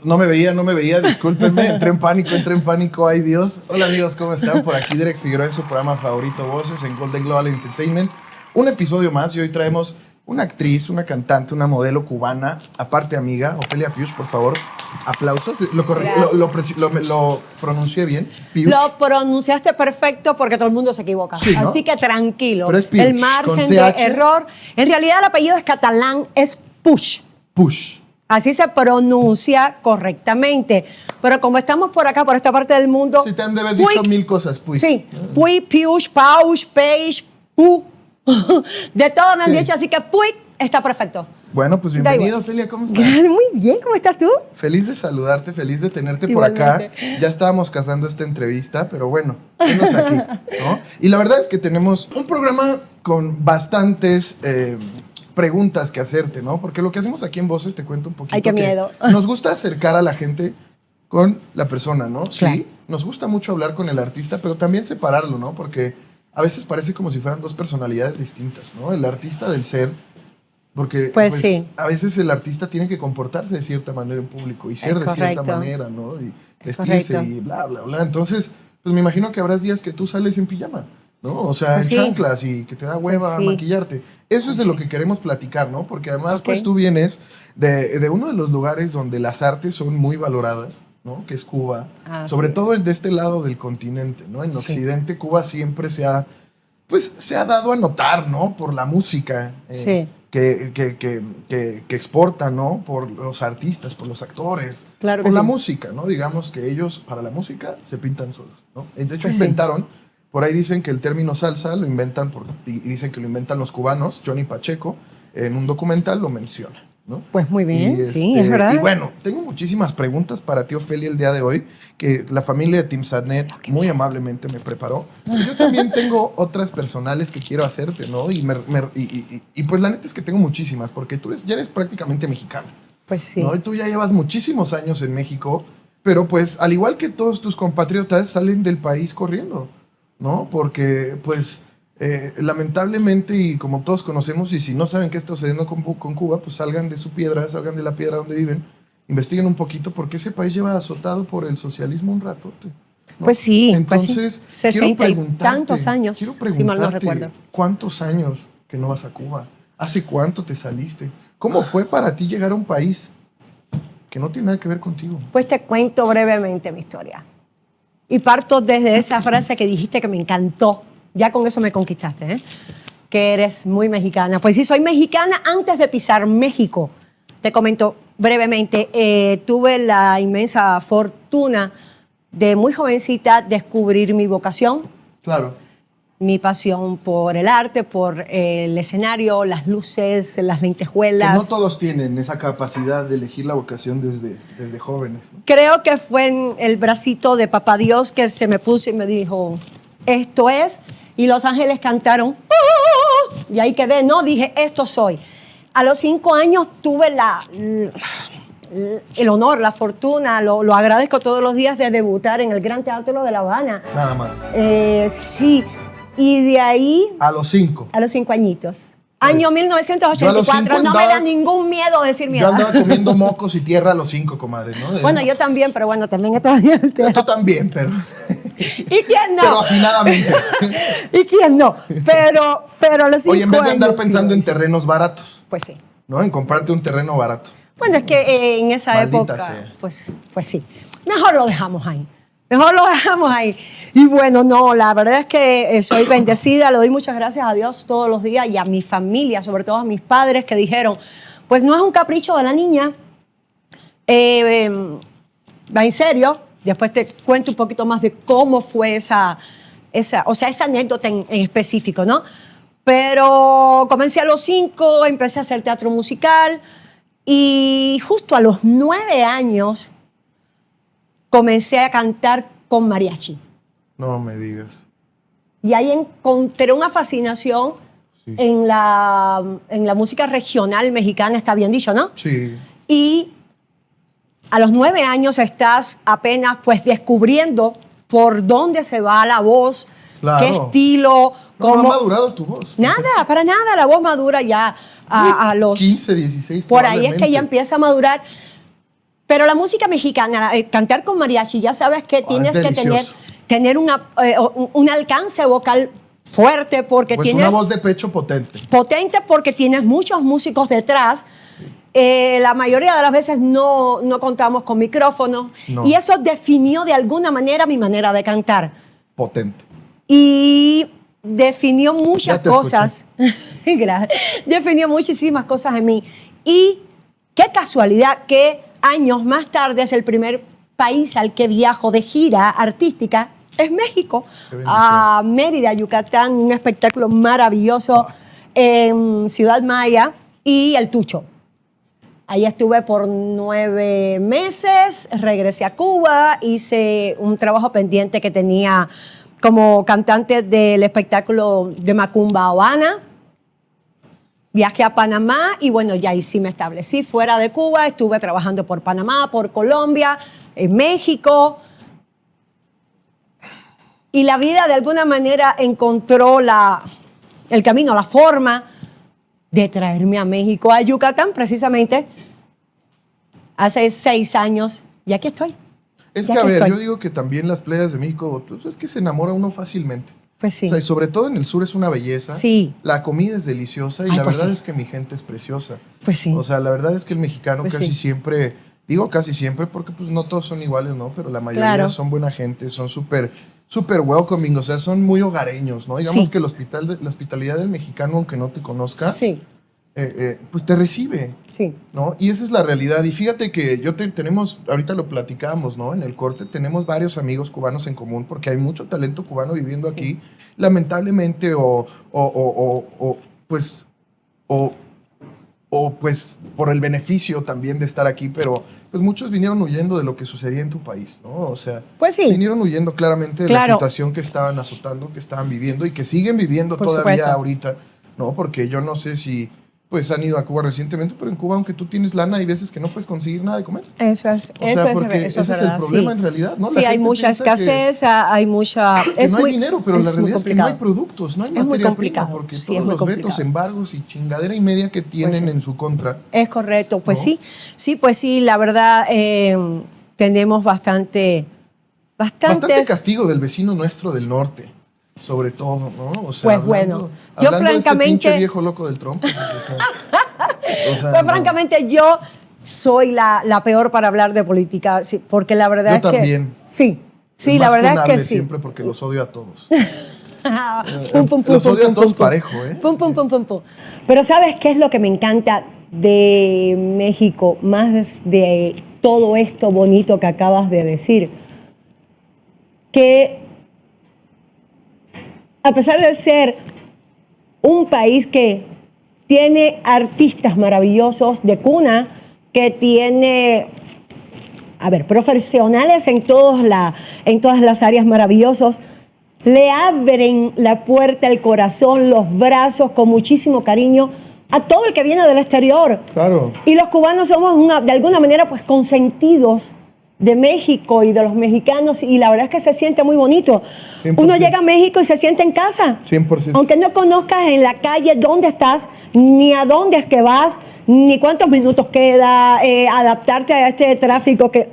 no me veía, discúlpenme, entré en pánico, ay Dios. Hola amigos, ¿cómo están? Por aquí Derek Figueroa en su programa favorito Voces en Golden Global Entertainment. Un episodio más y hoy traemos una actriz, una cantante, una modelo cubana, aparte amiga, Ofelia Piuch, por favor. Aplausos. ¿Lo pronuncié bien? Piuch. Lo pronunciaste perfecto porque todo el mundo se equivoca. Sí, ¿no? Así que tranquilo. Pero es Piuch, el margen con de CH. error. En realidad el apellido es catalán, es Puig. Push. Así se pronuncia correctamente. Pero como estamos por acá, por esta parte del mundo... Sí, te han de haber dicho mil cosas, Puig. Sí. Puig, Piuch, Pauch, Page, Pu. De todo me han dicho, así que Puig está perfecto. Bueno, pues bienvenido, Ofelia, ¿cómo estás? Muy bien, ¿cómo estás tú? Feliz de saludarte, feliz de tenerte Igualmente. por acá. Ya estábamos cazando esta entrevista, pero bueno, venos aquí, ¿no? Y la verdad es que tenemos un programa con bastantes preguntas que hacerte, ¿no? Porque lo que hacemos aquí en Voces, te cuento un poquito. Ay, qué miedo. Nos gusta acercar a la gente con la persona, ¿no? Claro. Sí, nos gusta mucho hablar con el artista, pero también separarlo, ¿no? Porque a veces parece como si fueran dos personalidades distintas, ¿no? El artista del ser, porque Pues sí. a veces el artista tiene que comportarse de cierta manera en público y ser de cierta manera, ¿no? Y vestirse y bla, bla, bla. Entonces, pues me imagino que habrás días que tú sales en pijama, ¿no? O sea, Pues en sí. chanclas y que te da hueva Pues sí. maquillarte. Eso es de Pues lo que queremos platicar, ¿no? Porque además, Ok. pues tú vienes de uno de los lugares donde las artes son muy valoradas, ¿no? Que es Cuba. Así Sobre es. todo el de este lado del continente, ¿no? En Sí. Occidente, Cuba siempre se ha dado a notar, ¿no? Por la música Sí. que exporta, ¿no? Por los artistas, por los actores, Claro por que la sí. música, ¿no? Digamos que ellos, para la música, se pintan solos, ¿no? De hecho, Pues sí. inventaron, por ahí dicen que el término salsa lo inventan, y dicen que lo inventan los cubanos, Johnny Pacheco, en un documental lo menciona, ¿no? Pues muy bien, Y, sí, es verdad. Y bueno, tengo muchísimas preguntas para ti, Ofelia, el día de hoy, que la familia de Timsanet muy amablemente me preparó. Pero yo también tengo otras personales que quiero hacerte, ¿no? Y pues la neta es que tengo muchísimas, porque tú ya eres prácticamente mexicana, Pues sí. ¿no? Y tú ya llevas muchísimos años en México, pero pues al igual que todos tus compatriotas, salen del país corriendo, ¿no? Porque pues... lamentablemente, y como todos conocemos, y si no saben qué está sucediendo con Cuba, pues salgan de su piedra, salgan de la piedra donde viven, investiguen un poquito, porque ese país lleva azotado por el socialismo un rato. ¿No? Pues sí, Entonces, pues sí. 60 y tantos años, quiero si mal no preguntarte, recuerdo. ¿cuántos años que no vas a Cuba? ¿Hace cuánto te saliste? ¿Cómo fue para ti llegar a un país que no tiene nada que ver contigo? Pues te cuento brevemente mi historia. Y parto desde esa frase que dijiste que me encantó. Ya con eso me conquistaste, ¿eh? Que eres muy mexicana. Pues sí, soy mexicana antes de pisar México. Te comento brevemente. Tuve la inmensa fortuna de muy jovencita descubrir mi vocación, Claro. mi pasión por el arte, por el escenario, las luces, las lentejuelas. Que no todos tienen esa capacidad de elegir la vocación desde jóvenes, ¿no? Creo que fue en el bracito de Papá Dios que se me puso y me dijo, esto es, y los ángeles cantaron, ¡oh! Y ahí quedé, no, dije, esto soy. A los 5 años tuve el honor, la fortuna, lo agradezco todos los días de debutar en el Gran Teatro de La Habana. Nada más. Sí, y de ahí, A los 5. a los 5 añitos. Año Yo a los 1984, 5 no me andaba- da ningún miedo decir Yo miedo. andaba comiendo mocos y tierra a los 5, comadre, ¿no? Bueno, yo también, pero bueno, también estaba bien el teatro. Tú también, pero ¿Y quién no? pero afinadamente. ¿Y quién no? Pero a los 5 Oye, en vez de andar años, pensando sí. en terrenos baratos, Pues sí. ¿no? En comprarte un terreno barato. Bueno, es que en esa Maldita época, sea. pues sí. Mejor lo dejamos ahí. Mejor lo dejamos ahí. Y bueno, no, la verdad es que soy bendecida, le doy muchas gracias a Dios todos los días y a mi familia, sobre todo a mis padres que dijeron, pues no es un capricho de la niña, va en serio. Después te cuento un poquito más de cómo fue esa anécdota en específico, ¿no? Pero comencé a los 5, empecé a hacer teatro musical y justo a los 9 años comencé a cantar con mariachi. No me digas. Y ahí encontré una fascinación Sí. en la música regional mexicana, está bien dicho, ¿no? Sí. Y a los 9 años estás apenas pues descubriendo por dónde se va la voz, Claro. qué estilo, No, cómo... no ha madurado tu voz. Nada, para nada, la voz madura ya a los... 15, 16. Por ahí es que ya probablemente. empieza a madurar. Pero la música mexicana, cantar con mariachi, ya sabes que tienes que tener un alcance vocal fuerte porque pues tienes... una voz de pecho potente. Potente porque tienes muchos músicos detrás. La mayoría de las veces no contamos con micrófono. No. Y eso definió de alguna manera mi manera de cantar. Potente. Y definió muchas cosas. Gracias. Definió muchísimas cosas en mí. Y qué casualidad que años más tarde es el primer país al que viajo de gira artística, es México, a Mérida, Yucatán, un espectáculo maravilloso en Ciudad Maya y El Tucho. Ahí estuve por 9 meses, regresé a Cuba, hice un trabajo pendiente que tenía como cantante del espectáculo de Macumba Habana. Viajé a Panamá y bueno, ya ahí sí me establecí fuera de Cuba, estuve trabajando por Panamá, por Colombia, en México. Y la vida de alguna manera encontró el camino, la forma de traerme a México, a Yucatán precisamente, hace 6 años. Y aquí estoy. Es que, a ver, yo digo que también las playas de México, pues, es que se enamora uno fácilmente. Pues sí. O sea, y sobre todo en el sur es una belleza. Sí. La comida es deliciosa y la verdad es que mi gente es preciosa. Pues sí. O sea, la verdad es que el mexicano pues casi siempre, digo casi siempre porque pues no todos son iguales, ¿no? Pero la mayoría son buena gente, son súper welcoming, o sea, son muy hogareños, ¿no? Digamos que la hospitalidad del mexicano, aunque no te conozca, pues te recibe, ¿no? Y esa es la realidad. Y fíjate que tenemos, ahorita lo platicábamos, ¿no? En el corte, tenemos varios amigos cubanos en común porque hay mucho talento cubano viviendo aquí, lamentablemente, pues por el beneficio también de estar aquí, pero pues muchos vinieron huyendo de lo que sucedía en tu país, ¿no? O sea, vinieron huyendo claramente de la situación que estaban azotando, que estaban viviendo y que siguen viviendo todavía ahorita, ¿no? Porque yo no sé si pues han ido a Cuba recientemente, pero en Cuba, aunque tú tienes lana, hay veces que no puedes conseguir nada de comer. Eso es el problema en realidad, ¿no? Sí, hay mucha escasez, hay mucha... Que no hay dinero, pero la realidad es que no hay productos, no hay materia prima, porque sí, todos los vetos, embargos y chingadera y media que tienen en su contra. Es correcto, pues sí, la verdad tenemos bastante castigo del vecino nuestro del norte. Sobre todo, ¿no? O sea, pues bueno, yo francamente... de este pinche viejo loco del Trump. Francamente, yo soy la peor para hablar de política, porque la verdad yo también. Sí, la verdad es que sí. Siempre porque los odio a todos. Los odio a todos parejo, ¿eh? Pero ¿sabes qué es lo que me encanta de México, más de todo esto bonito que acabas de decir? Que a pesar de ser un país que tiene artistas maravillosos de cuna, que tiene, profesionales en todas las áreas maravillosos, le abren la puerta, el corazón, los brazos con muchísimo cariño a todo el que viene del exterior. Claro. Y los cubanos somos de alguna manera pues consentidos de México y de los mexicanos, y la verdad es que se siente muy bonito. 100%. Uno llega a México y se siente en casa. 100%. Aunque no conozcas en la calle dónde estás, ni a dónde es que vas, ni cuántos minutos queda, adaptarte a este tráfico que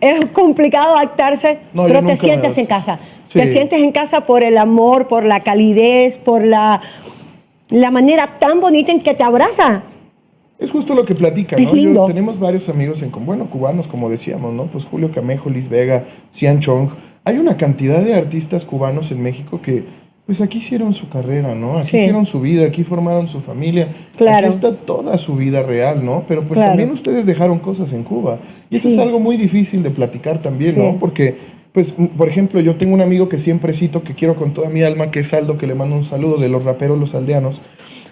es complicado adaptarse, pero te sientes en casa. Sí. Te sientes en casa por el amor, por la calidez, por la manera tan bonita en que te abraza. Es justo lo que platica, ¿no? Tenemos varios amigos cubanos, como decíamos, ¿no? Pues Julio Camejo, Liz Vega, Cian Chong. Hay una cantidad de artistas cubanos en México que, pues aquí hicieron su carrera, ¿no? Aquí hicieron su vida, aquí formaron su familia. Claro. Aquí está toda su vida real, ¿no? Pero pues también ustedes dejaron cosas en Cuba. Y eso es algo muy difícil de platicar también, ¿no? Porque, pues, por ejemplo, yo tengo un amigo que siempre cito, que quiero con toda mi alma, que es Aldo, que le mando un saludo, de los raperos Los Aldeanos,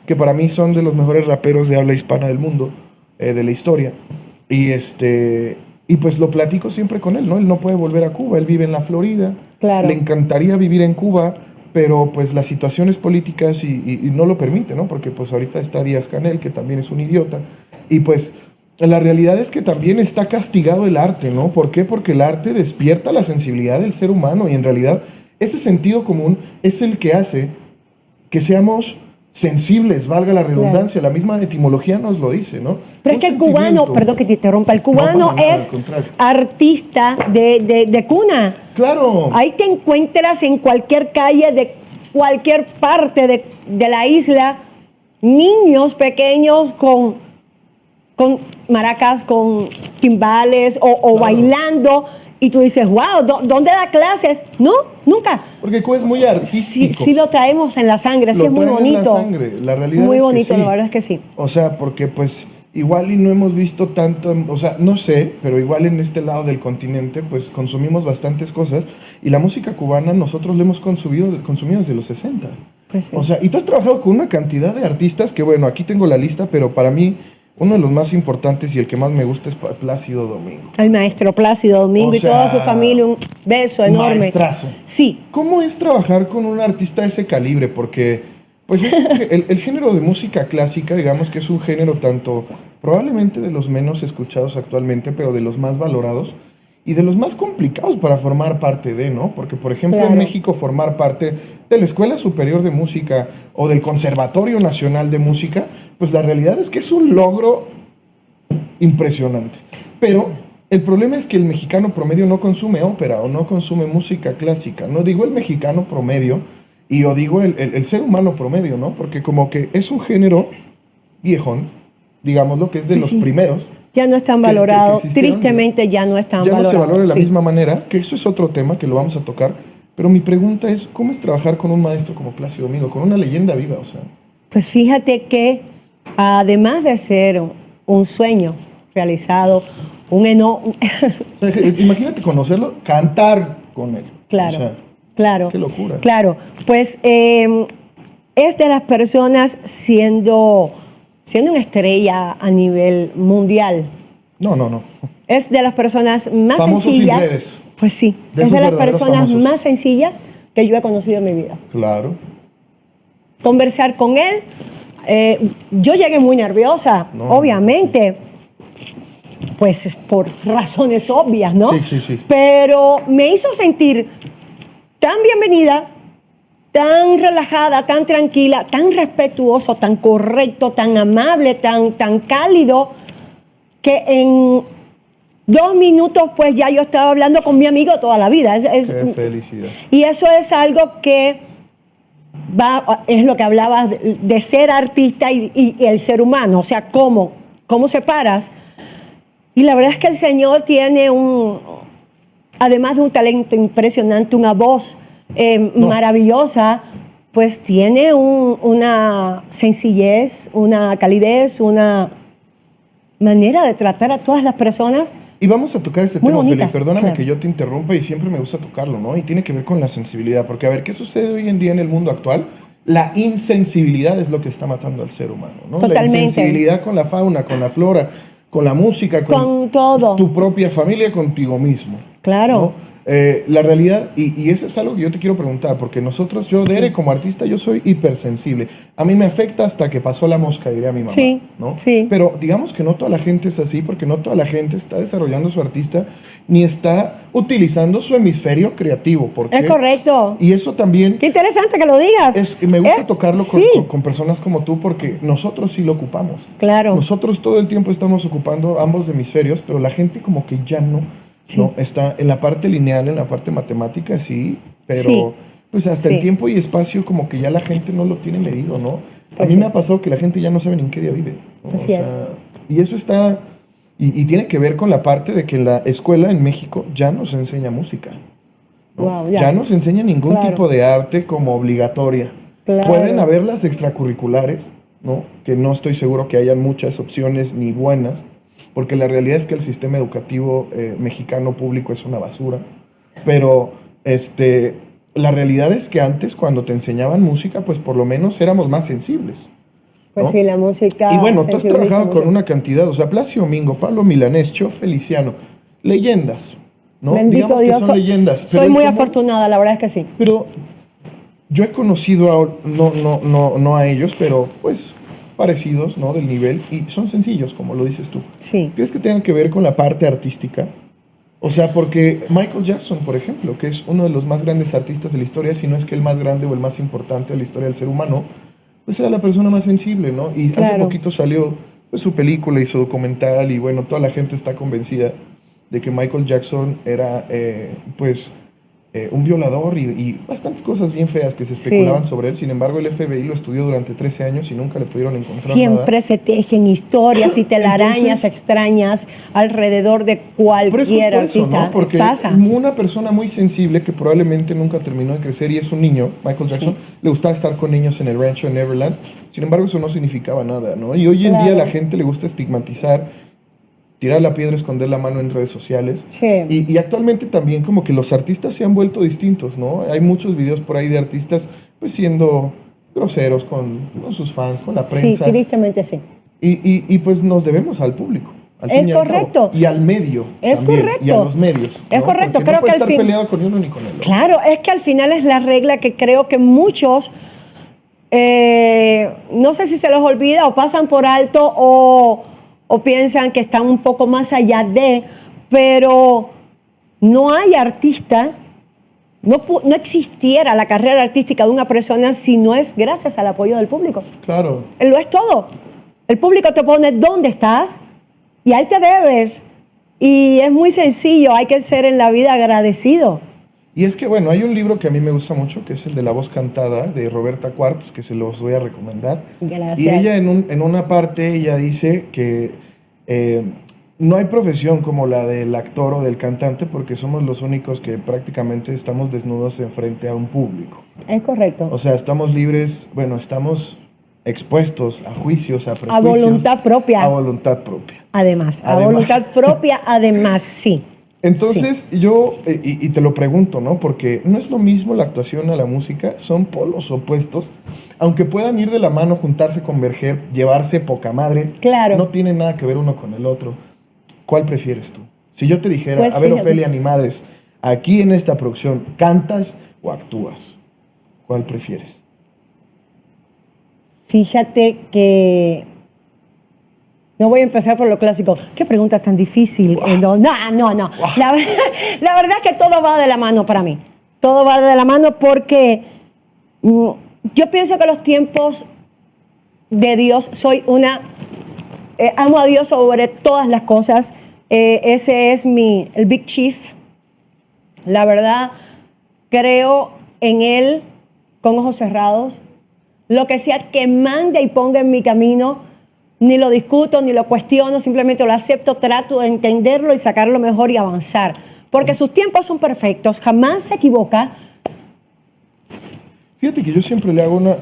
que para mí son de los mejores raperos de habla hispana del mundo, de la historia. Y pues lo platico siempre con él, ¿no? Él no puede volver a Cuba, él vive en la Florida. Claro. Le encantaría vivir en Cuba, pero pues las situaciones políticas y no lo permite, ¿no? Porque pues ahorita está Díaz-Canel, que también es un idiota. Y pues la realidad es que también está castigado el arte, ¿no? ¿Por qué? Porque el arte despierta la sensibilidad del ser humano y en realidad ese sentido común es el que hace que seamos sensibles, valga la redundancia, la misma etimología nos lo dice, ¿no? Pero es que el cubano, perdón que te interrumpa, el cubano No, es artista de cuna. Claro. Ahí te encuentras en cualquier calle de cualquier parte de la isla, niños pequeños con maracas, con timbales o Claro. bailando. Y tú dices, wow, ¿dónde da clases? No, nunca. Porque Cuba es muy artístico. Sí lo traemos en la sangre, sí, Lo es muy traen en bonito. la sangre. La realidad muy es que bonito, sí. la verdad es que sí. O sea, porque pues igual y no hemos visto tanto, o sea, no sé, pero igual en este lado del continente pues consumimos bastantes cosas y la música cubana nosotros la hemos consumido desde los 60. Pues sí. O sea, y tú has trabajado con una cantidad de artistas que bueno, aquí tengo la lista, pero para mí uno de los más importantes y el que más me gusta es Plácido Domingo. El maestro Plácido Domingo y toda su familia, un beso enorme. Maestrazo. Sí. ¿Cómo es trabajar con un artista de ese calibre? Porque pues es el género de música clásica, digamos que es un género tanto probablemente de los menos escuchados actualmente, pero de los más valorados y de los más complicados para formar parte de, ¿no? Porque, por ejemplo, Claro. en México formar parte de la Escuela Superior de Música o del Conservatorio Nacional de Música, pues la realidad es que es un logro impresionante. Pero el problema es que el mexicano promedio no consume ópera o no consume música clásica. No digo el mexicano promedio, y yo digo el ser humano promedio, ¿no? Porque como que es un género viejón, digámoslo, que es de Sí, los sí. primeros. Ya no están que valorados. existieron, Tristemente ya no están ya no valorados. se valora de la sí. misma manera, que eso es otro tema que lo vamos a tocar. Pero mi pregunta es, ¿cómo es trabajar con un maestro como Plácido Domingo, con una leyenda viva? O sea, Pues fíjate que además de ser un sueño realizado, o sea, imagínate conocerlo, cantar con él. Claro, O sea, claro. qué locura. Claro, pues es de las personas siendo una estrella a nivel mundial. No. Es de las personas más Famosos sencillas. sin redes. Pues sí, De es esos de las verdaderos personas famosos. más sencillas que yo he conocido en mi vida. Claro. Conversar con él, yo llegué muy nerviosa, No. obviamente, pues es por razones obvias, ¿no? Sí. Pero me hizo sentir tan bienvenida, tan relajada, tan tranquila, tan respetuoso, tan correcto, tan amable, tan cálido, que en 2 minutos pues ya yo estaba hablando con mi amigo toda la vida. Qué felicidad. Y eso es algo que es lo que hablabas de ser artista y el ser humano, o sea, cómo separas. Y la verdad es que el Señor tiene además de un talento impresionante, una voz maravillosa, pues tiene una sencillez, una calidez, una manera de tratar a todas las personas. Y vamos a tocar este Muy tema, bonita, Feli. Perdóname claro. que yo te interrumpa y siempre me gusta tocarlo, ¿no? Y tiene que ver con la sensibilidad. Porque, a ver, ¿qué sucede hoy en día en el mundo actual? La insensibilidad es lo que está matando al ser humano, ¿no? Totalmente. La insensibilidad con la fauna, con la flora, con la música, Con todo. tu propia familia, contigo mismo. Claro. ¿no? La realidad, y eso es algo que yo te quiero preguntar, porque nosotros, yo, Dere, como artista, yo soy hipersensible. A mí me afecta hasta que pasó la mosca, diría mi mamá. Sí, ¿no? sí. Pero digamos que no toda la gente es así, porque no toda la gente está desarrollando su artista, ni está utilizando su hemisferio creativo. Porque, Es correcto. y eso también Qué interesante que lo digas. me gusta tocarlo sí. con personas como tú, porque nosotros sí lo ocupamos. Claro. Nosotros todo el tiempo estamos ocupando ambos hemisferios, pero la gente como que ya no. Sí. ¿no? Está en la parte lineal, en la parte matemática, sí, pero Sí. pues hasta el Sí. tiempo y espacio como que ya la gente no lo tiene medido, ¿no? A Pues mí sí. me ha pasado que la gente ya no sabe ni en qué día vive. ¿no? Así es. Y eso está, y tiene que ver con la parte de que en la escuela en México ya no se enseña música. ¿no? Wow, ya no se enseña ningún Claro. tipo de arte como obligatoria. Claro. Pueden haber las extracurriculares, ¿no? Que no estoy seguro que hayan muchas opciones ni buenas, porque la realidad es que el sistema educativo mexicano público es una basura. Pero la realidad es que antes, cuando te enseñaban música, pues por lo menos éramos más sensibles. Pues ¿no? sí, la música. Y bueno, tú has sensibiliza trabajado con mucho. una cantidad, o sea, Plácido Domingo, Pablo Milanés, Cho Feliciano, leyendas, ¿no? Bendito Digamos Dios. que son leyendas. pero Soy el muy común- afortunada, la verdad es que sí. Pero yo he conocido no a ellos, pero pues parecidos, ¿no? Del nivel, y son sencillos, como lo dices tú. Sí. ¿Crees que tengan que ver con la parte artística? O sea, porque Michael Jackson, por ejemplo, que es uno de los más grandes artistas de la historia, si no es que el más grande o el más importante de la historia del ser humano, pues era la persona más sensible, ¿no? Y hace Claro. poquito salió pues, su película y su documental y bueno, toda la gente está convencida de que Michael Jackson era un violador y bastantes cosas bien feas que se especulaban sobre él. Sin embargo, el FBI lo estudió durante 13 años y nunca le pudieron encontrar Siempre nada. se tejen historias y telarañas Entonces, extrañas alrededor de Pero es cualquier justo eso, artista. ¿no? Porque Pasa. una persona muy sensible que probablemente nunca terminó de crecer y es un niño, Michael Jackson, le gustaba estar con niños en el rancho en Neverland. Sin embargo, eso no significaba nada, ¿no? Y hoy en día Claro. la gente le gusta estigmatizar, tirar la piedra, esconder la mano en redes sociales. Sí. Y actualmente también como que los artistas se han vuelto distintos, ¿no? Hay muchos videos por ahí de artistas pues siendo groseros con sus fans, con la Sí, prensa. tristemente sí. Y pues nos debemos al público. Al Es fin y al correcto. cabo. Y al medio. Es también, correcto. Y a los medios. Es ¿no? correcto. Porque Creo no puede que al estar fin- peleado con uno ni con el otro. Claro, es que al final es la regla que creo que muchos, no sé si se les olvida o pasan por alto o piensan que están un poco más allá de, pero no hay artista, no existiera la carrera artística de una persona si no es gracias al apoyo del público. Claro. Lo es todo. El público te pone dónde estás y ahí te debes. Y es muy sencillo, hay que ser en la vida agradecido. Y es que, bueno, hay un libro que a mí me gusta mucho, que es el de La Voz Cantada, de Roberta Quartz, que se los voy a recomendar. Gracias. Y ella en una parte, ella dice que no hay profesión como la del actor o del cantante, porque somos los únicos que prácticamente estamos desnudos enfrente a un público. Es correcto. O sea, estamos libres, bueno, estamos expuestos a juicios, a A prejuicios. voluntad propia. A voluntad propia. Además, a Además. voluntad propia, además, sí. Entonces, yo, y te lo pregunto, ¿no? Porque no es lo mismo la actuación a la música, son polos opuestos, aunque puedan ir de la mano, juntarse, converger, llevarse poca madre, Claro. no tienen nada que ver uno con el otro. ¿Cuál prefieres tú? Si yo te dijera, Pues a ver, fíjate. Ofelia, ni madres, aquí en esta producción, ¿cantas o actúas? ¿Cuál prefieres? Fíjate que no voy a empezar por lo clásico. ¿Qué pregunta tan difícil? No. La verdad es que todo va de la mano para mí. Todo va de la mano porque yo pienso que los tiempos de Dios, amo a Dios sobre todas las cosas. Ese es el Big Chief. La verdad, creo en Él con ojos cerrados. Lo que sea que mande y ponga en mi camino, ni lo discuto, ni lo cuestiono, simplemente lo acepto, trato de entenderlo y sacarlo mejor y avanzar. Porque sus tiempos son perfectos, jamás se equivoca. Fíjate que yo siempre le hago una...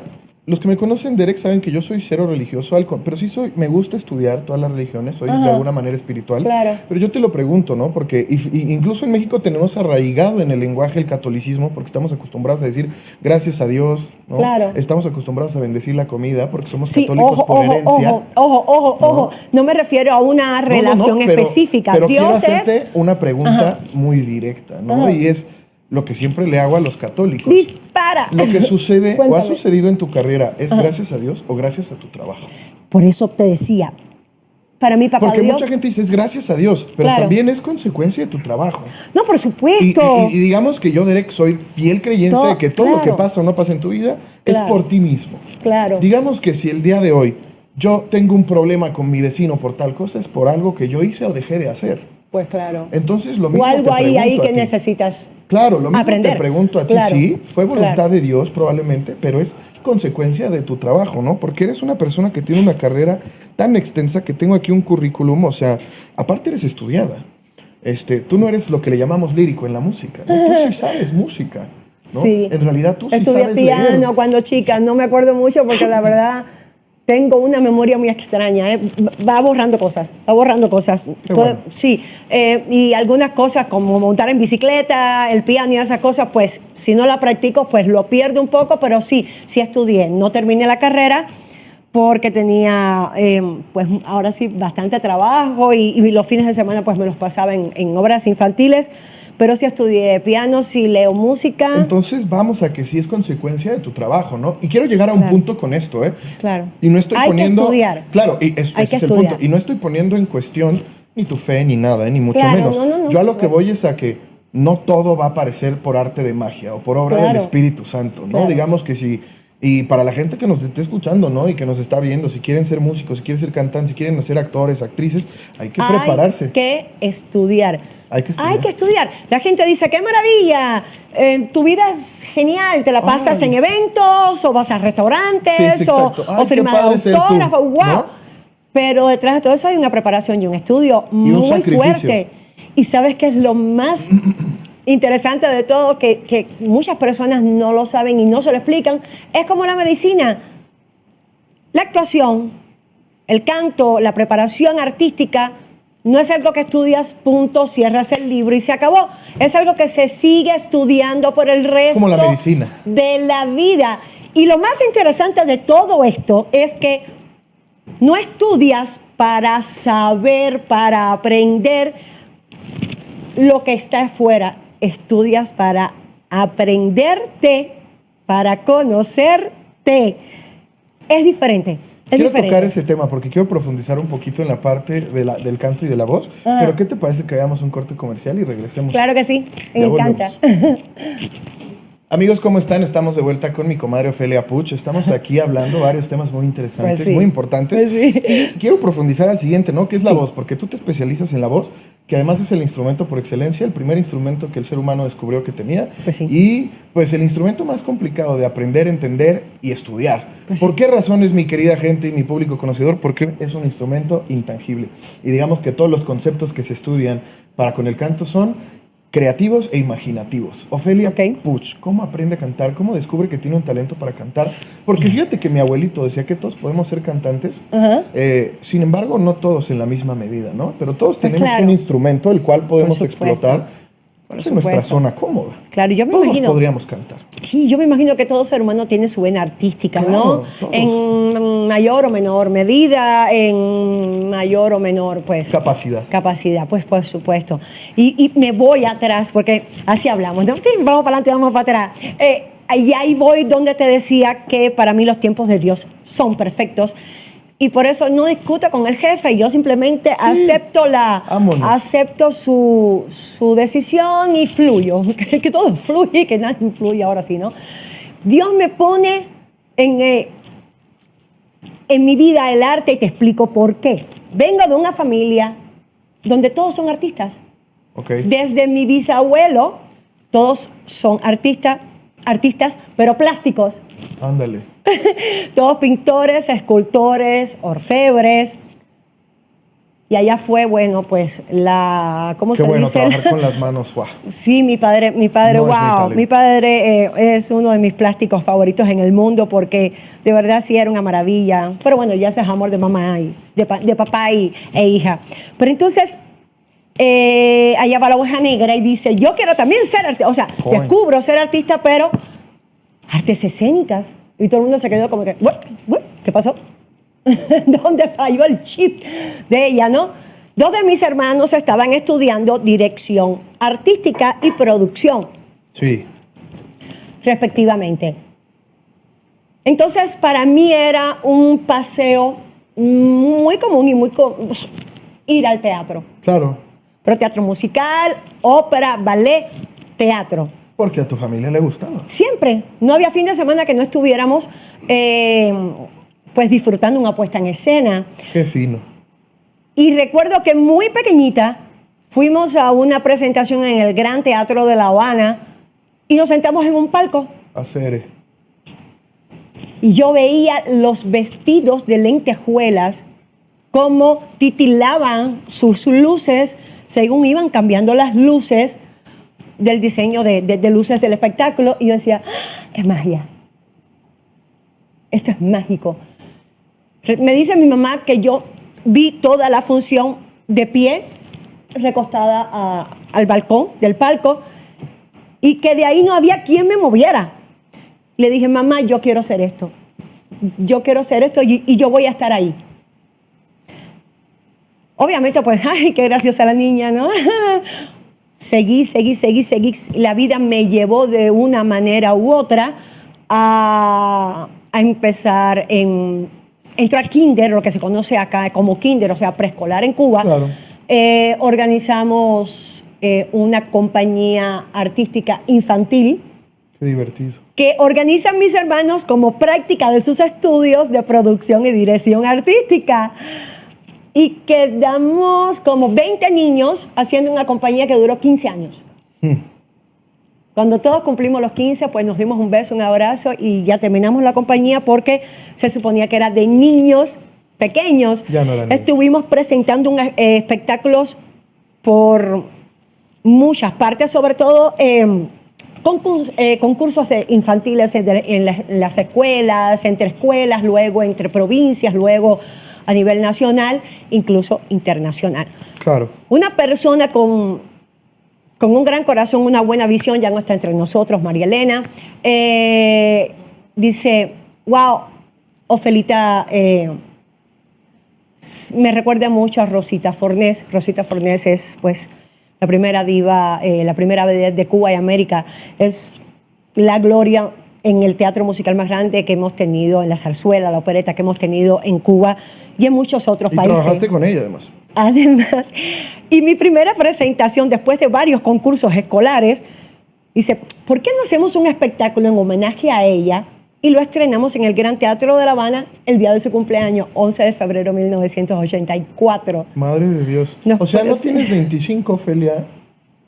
Los que me conocen, Derek, saben que yo soy cero religioso, pero sí me gusta estudiar todas las religiones, soy de alguna manera espiritual. Claro. Pero yo te lo pregunto, ¿no? Porque incluso en México tenemos arraigado en el lenguaje el catolicismo, porque estamos acostumbrados a decir gracias a Dios, ¿no? Claro. Estamos acostumbrados a bendecir la comida porque somos Sí, católicos por herencia. Ojo. No me refiero a una No, relación pero específica. Pero quiero Dios hacerte una pregunta muy directa, ¿no? Ajá. Y es lo que siempre le hago a los católicos. Dispara. Lo que sucede o ha Cuéntame. sucedido en tu carrera, ¿es gracias a Dios o gracias a tu trabajo? Por eso te decía, para mí, papá Porque Dios... mucha gente dice es gracias a Dios, pero Claro. también es consecuencia de tu trabajo. No, por Y, supuesto. y digamos que yo, Derek, soy fiel creyente Todo, de que todo lo que claro. pasa o no pasa en tu vida es Claro. por ti mismo. Claro. Digamos que si el día de hoy yo tengo un problema con mi vecino por tal cosa, es por algo que yo hice o dejé de hacer. Pues claro. Entonces lo mismo O algo te ahí pregunto a que ti. necesitas. Claro, lo mismo aprender. te pregunto a ti, Claro, sí, fue voluntad claro. de Dios probablemente, pero es consecuencia de tu trabajo, ¿no? Porque eres una persona que tiene una carrera tan extensa que tengo aquí un currículum, o sea, aparte eres estudiada. Tú no eres lo que le llamamos lírico en la música, ¿no? Tú sí sabes música, ¿no? Sí. En realidad tú sí Estudié sabes piano leer. cuando chica, no me acuerdo mucho porque la verdad tengo una memoria muy extraña. Va borrando cosas, Qué bueno. Sí, y algunas cosas como montar en bicicleta, el piano y esas cosas, pues si no la practico, pues lo pierdo un poco, pero sí estudié. No terminé la carrera porque tenía, pues ahora sí, bastante trabajo y los fines de semana pues me los pasaba en obras infantiles, pero sí estudié piano, sí leo música. Entonces vamos a que sí es consecuencia de tu trabajo, ¿no? Y quiero llegar a un Claro. punto con esto, ¿eh? Claro. Y no estoy Hay que poniendo... estudiar. Claro, y Hay que ese es el estudiar. punto. Y no estoy poniendo en cuestión ni tu fe ni nada, ni mucho Claro, menos. no, Yo a lo que voy es a que no todo va a aparecer por arte de magia o por obra Claro. del Espíritu Santo, ¿no? Claro. Digamos que si Y para la gente que nos esté escuchando, ¿no? Y que nos está viendo, si quieren ser músicos, si quieren ser cantantes, si quieren ser actores, actrices, hay que prepararse. Hay que estudiar. Hay que estudiar. Hay que estudiar. La gente dice, qué maravilla, tu vida es genial, te la pasas en eventos, o vas a restaurantes, o firmas autógrafos, wow. ¿No? Pero detrás de todo eso hay una preparación y un estudio muy fuerte. Y ¿sabes qué es lo más interesante de todo? Que muchas personas no lo saben y no se lo explican. Es como la medicina. La actuación, el canto, la preparación artística, no es algo que estudias, punto, cierras el libro y se acabó. Es algo que se sigue estudiando por el resto como la medicina de la vida. Y lo más interesante de todo esto es que no estudias para saber, para aprender lo que está afuera. Estudias para aprenderte, para conocerte. Es diferente. Quiero tocar ese tema porque quiero profundizar un poquito en la parte del canto y de la voz. Pero ¿qué te parece que hagamos un corte comercial y regresemos? Claro que sí, me encanta. Amigos, ¿cómo están? Estamos de vuelta con mi comadre Ofelia Puch. Estamos aquí hablando varios temas muy interesantes, pues sí, muy importantes. Pues sí. Y quiero profundizar al siguiente, ¿no? ¿Qué es la voz? Porque tú te especializas en la voz, que además es el instrumento por excelencia, el primer instrumento que el ser humano descubrió que tenía. Pues sí. Y pues el instrumento más complicado de aprender, entender y estudiar. Pues ¿Por sí. qué razones, mi querida gente y mi público conocedor? Porque es un instrumento intangible. Y digamos que todos los conceptos que se estudian para con el canto son creativos e imaginativos. Ofelia Puch, ¿cómo aprende a cantar? ¿Cómo descubre que tiene un talento para cantar? Porque fíjate que mi abuelito decía que todos podemos ser cantantes, sin embargo, no todos en la misma medida, ¿no? Pero todos tenemos un instrumento el cual podemos explotar en nuestra zona cómoda. Claro, yo me todos imagino, podríamos cantar. Sí, yo me imagino que todo ser humano tiene su vena artística, claro, ¿no? Todos. En mayor o menor medida, en mayor o menor, pues... Capacidad, pues por supuesto. Y me voy atrás, porque así hablamos, ¿no? Sí, vamos para adelante, vamos para atrás. Y ahí voy donde te decía que para mí los tiempos de Dios son perfectos. Y por eso no discuto con el jefe, yo simplemente acepto su decisión y fluyo. Que todo fluye, que nada influye ahora sí, ¿no? Dios me pone en mi vida el arte y te explico por qué. Vengo de una familia donde todos son artistas. Desde mi bisabuelo, todos son artistas, pero plásticos. Ándale. Todos pintores, escultores, orfebres. Y allá fue, bueno, pues ¿cómo se dice? Qué bueno trabajar con las manos, wow. Sí, mi padre, no wow. Mi padre es uno de mis plásticos favoritos en el mundo porque de verdad sí era una maravilla. Pero bueno, ya ese es amor de mamá y de papá e hija. Pero entonces, allá va la oveja negra y dice, yo quiero también ser artista. O sea, descubro ser artista, pero artes escénicas. Y todo el mundo se quedó como que, ¿qué pasó? ¿Dónde falló el chip de ella, no? Dos de mis hermanos estaban estudiando dirección artística y producción. Sí. Respectivamente. Entonces, para mí era un paseo muy común y ir al teatro. Claro. Pero teatro musical, ópera, ballet, teatro. Porque a tu familia le gustaba. Siempre. No había fin de semana que no estuviéramos pues disfrutando una puesta en escena. Qué fino. Y recuerdo que muy pequeñita fuimos a una presentación en el Gran Teatro de La Habana y nos sentamos en un palco. Y yo veía los vestidos de lentejuelas, cómo titilaban sus luces según iban cambiando las luces del diseño de luces del espectáculo. Y yo decía, es magia. Esto es mágico. Me dice mi mamá que yo vi toda la función de pie, recostada al balcón del palco, y que de ahí no había quien me moviera. Le dije, mamá, yo quiero hacer esto. Yo quiero hacer esto y yo voy a estar ahí. Obviamente, pues, ay, qué graciosa la niña, ¿no? Seguí. La vida me llevó de una manera u otra a empezar entró a kinder, lo que se conoce acá como kinder, o sea, preescolar en Cuba. Claro. Organizamos una compañía artística infantil. Qué divertido. que organizan mis hermanos como práctica de sus estudios de producción y dirección artística. Y quedamos como 20 niños haciendo una compañía que duró 15 años. Cuando todos cumplimos los 15, pues nos dimos un beso, un abrazo y ya terminamos la compañía porque se suponía que era de niños pequeños. Ya no eran niños. Estuvimos presentando espectáculos por muchas partes, sobre todo concursos infantiles en las escuelas, entre escuelas, luego entre provincias, luego a nivel nacional, incluso internacional. Claro. Una persona con un gran corazón, una buena visión, ya no está entre nosotros, María Elena, dice, wow, Ofelita, me recuerda mucho a Rosita Fornés. Rosita Fornés es, pues, la primera diva, la primera vedette de Cuba y América. Es la gloria en el teatro musical más grande que hemos tenido, en la zarzuela, la opereta que hemos tenido en Cuba y en muchos otros países. Y trabajaste con ella, además. Además, y mi primera presentación después de varios concursos escolares, dice, ¿por qué no hacemos un espectáculo en homenaje a ella y lo estrenamos en el Gran Teatro de La Habana el día de su cumpleaños, 11 de febrero de 1984? Madre de Dios. No o sea, puede ¿no ser. Tienes 25, Ofelia?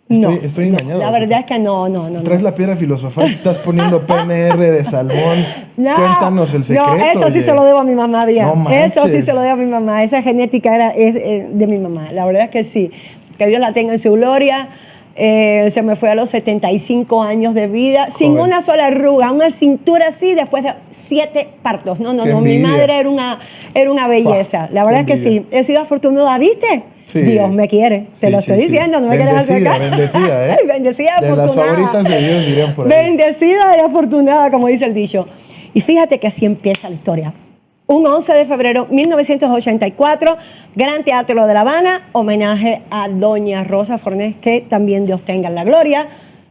No, Estoy engañado. La verdad es que no. Traes la piedra filosofal, estás poniendo PNR de salmón. Cuéntanos el secreto. No, eso sí oye. se lo debo a mi mamá, bien. No manches. Eso sí se lo debo a mi mamá. Esa genética es de mi mamá. La verdad es que sí. Que Dios la tenga en su gloria. Se me fue a los 75 años de vida, sin Joven. una sola arruga, una cintura así después de 7 partos. No. Qué Mi envidia. madre era una belleza. La verdad es qué que sí. He sido afortunada, ¿viste? Sí. Dios me quiere. Te Sí, lo sí, estoy sí. diciendo, no me quieres hacer Bendecida, caso. bendecida, ¿eh? Ay, bendecida, De afortunada. las favoritas de Dios, dirían por ahí. Bendecida y afortunada, como dice el dicho. Y fíjate que así empieza la historia. Un 11 de febrero de 1984, Gran Teatro de La Habana, homenaje a doña Rosa Fornés, que también Dios tenga en la gloria.